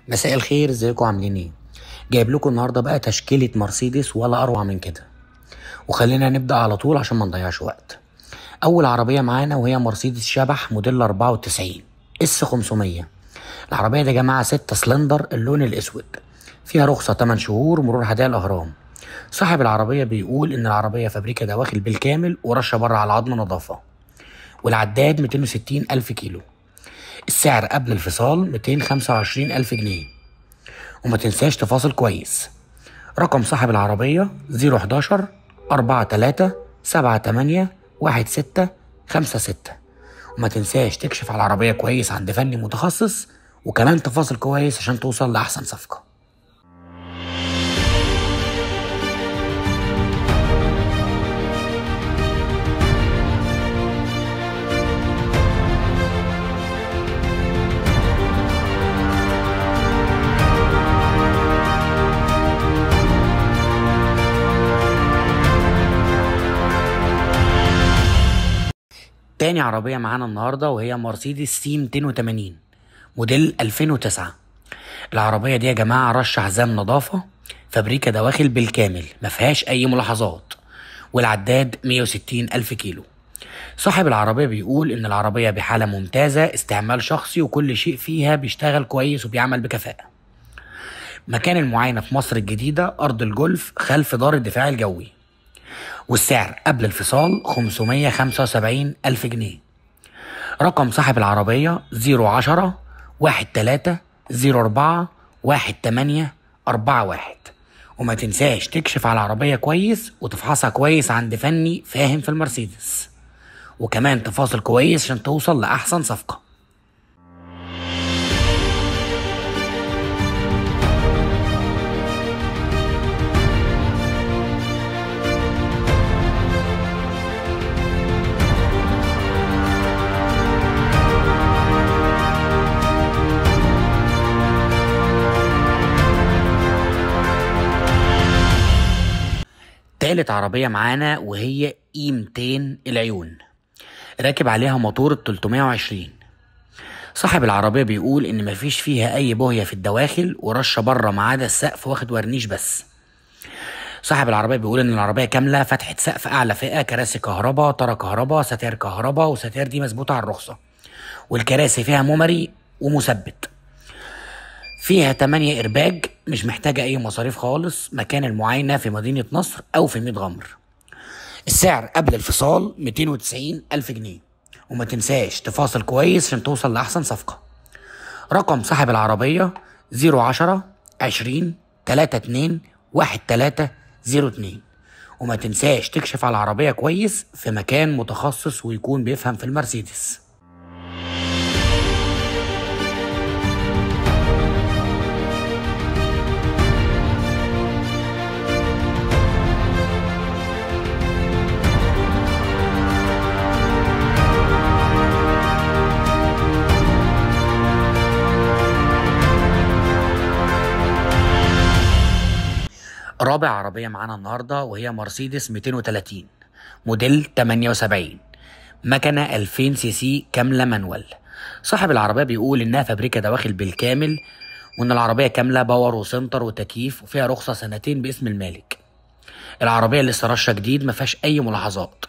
مساء الخير، ازيكم عاملين ايه؟ جايب لكم النهارده بقى تشكيله مرسيدس ولا اروع من كده. وخلينا نبدا على طول عشان ما نضيعش وقت. اول عربيه معانا وهي مرسيدس شبح موديل 94 اس 500. العربيه دي يا جماعه 6 سلندر اللون الاسود، فيها رخصه 8 شهور مرور هدايا الاهرام. صاحب العربيه بيقول ان العربيه فابريكا دواخل بالكامل ورشه بره على العظم نظافه، والعداد 260 الف كيلو. السعر قبل الفصال 225 الف جنيه. وما تنساش تفاصل كويس. رقم صاحب العربية 011 43 78 16 56. وما تنساش تكشف على العربية كويس عند فني متخصص، وكمان تفاصل كويس عشان توصل لأحسن صفقة. تاني عربية معانا النهاردة وهي مرسيدس سي 280 موديل 2009. العربية دي يا جماعة رش حزام نظافة، فابريكا دواخل بالكامل، ما فيهاش أي ملاحظات، والعداد 160 ألف كيلو. صاحب العربية بيقول إن العربية بحالة ممتازة، استعمال شخصي، وكل شيء فيها بيشتغل كويس وبيعمل بكفاءة. مكان المعاينة في مصر الجديدة، أرض الجولف خلف دار الدفاع الجوي. والسعر قبل الفصال 575 ألف جنيه. رقم صاحب العربية 010 13 04 18 41. وما تنساش تكشف على العربية كويس وتفحصها كويس عند فني فاهم في المرسيدس، وكمان تفاصل كويس عشان توصل لأحسن صفقة. تالت عربية معانا وهي اي 200 العيون، راكب عليها موتور 320. صاحب العربية بيقول ان مفيش فيها اي بوهية في الدواخل، ورشة بره ما عدا السقف واخد ورنيش بس. صاحب العربية بيقول ان العربية كاملة، فتحة سقف اعلى فئة، كراسي كهرباء، طارة كهرباء، ستائر كهرباء، وستائر دي مظبوطة على الرخصة، والكراسي فيها ميموري ومثبت. فيها 8 إيرباج، مش محتاجة أي مصاريف خالص. مكان المعاينة في مدينة نصر أو في ميت غمر. السعر قبل الفصال 290 ألف جنيه. وما تنساش تفاصل كويس عشان توصل لأحسن صفقة. رقم صاحب العربية 010 20 32 1302. وما تنساش تكشف على العربية كويس في مكان متخصص ويكون بيفهم في المرسيدس. رابع عربية معانا النهاردة وهي مرسيدس 230 موديل 78، مكنة 2000 سي سي كاملة مانوال. صاحب العربية بيقول إنها فابريكا دواخل بالكامل، وإن العربية كاملة باور وسنتر وتكييف، وفيها رخصة 2 باسم المالك. العربية لسه رشة جديد، ما فيهاش أي ملاحظات،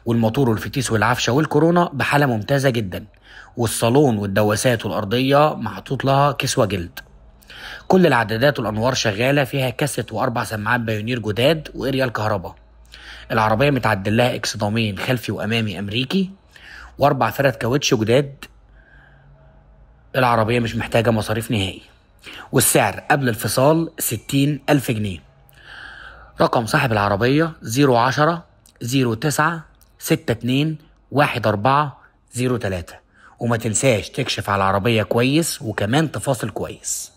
والموتور والفتيس والعفشة والكورونا بحالة ممتازة جدا، والصالون والدواسات والأرضية محطوط لها كسوة جلد. كل العدادات والانوار شغاله، فيها كاسيت واربع سماعات بايونير جداد واريال كهرباء. العربيه متعدل لها اكس ضامين خلفي وامامي امريكي، واربع فرد كاوتش جداد. العربيه مش محتاجه مصاريف نهائي. والسعر قبل الفصال 60 ألف جنيه. رقم صاحب العربيه 010 09 62 14 03. وما تنساش تكشف على العربيه كويس وكمان تفاصل كويس.